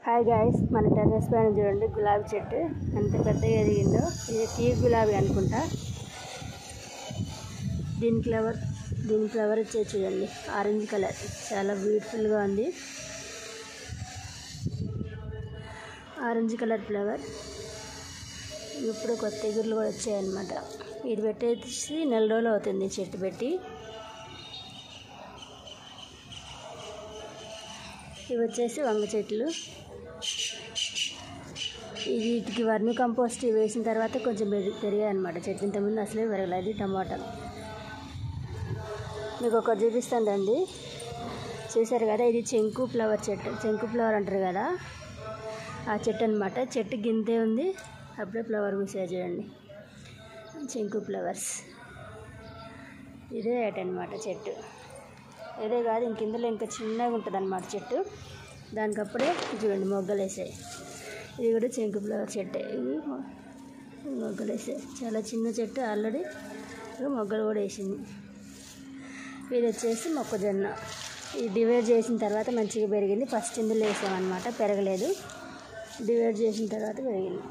Hi guys, మన terrace పైన చూడండి గులాబీ చెట్టు ఎంత పెద్దగా ఎదిగిందో. ఇది టీ గులాబీ అనుకుంటా. దీని ఫ్లవర్ వచ్చేసి చూడండి ఆరెంజ్ కలర్, చాలా బ్యూటిఫుల్గా ఉంది. Orange colour flower. ఇప్పుడు కొత్త ఎగురులు కూడా వచ్చాయన్నమాట. ఇది పెట్టేసి నెల రోజులు అవుతుంది చెట్టు పెట్టి. ఇవి వచ్చేసి వంగ చెట్లు. వీటికి వర్మి కంపోస్ట్ వేసిన తర్వాత కొంచెం పెరిగాయి అన్నమాట చెట్టు. ఇంతకుముందు అసలే పెరగలేదు. టమాటా మీకు ఒకటి చూపిస్తాను రండి. చూసారు కదా, ఇది చెంకు ఫ్లవర్ చెట్టు. చెంకు ఫ్లవర్ అంటారు కదా, ఆ చెట్టు అనమాట. చెట్టు గింతే ఉంది, అప్పుడే ఫ్లవర్ పూసాయి చూడండి. చెంకు ఫ్లవర్స్. ఇదే ఏట అనమాట చెట్టు. ఇదే కాదు, ఇందులో ఇంకా చిన్నగా ఉంటుంది అన్నమాట చెట్టు. దానికప్పుడే చూడండి మొగ్గలు వేసాయి. ఇది కూడా చెంకు ఫ్లవర్ చెట్టే. ఇది మొగ్గలు వేసాయి. చాలా చిన్న చెట్టు, ఆల్రెడీ మొగ్గలు కూడా వేసింది. ఇది వచ్చేసి మొక్కజొన్న. ఇది డివైడ్ చేసిన తర్వాత మంచిగా పెరిగింది. ఫస్ట్ ఇందులో వేసామన్నమాట, పెరగలేదు. డివైడ్ చేసిన తర్వాత పెరిగింది.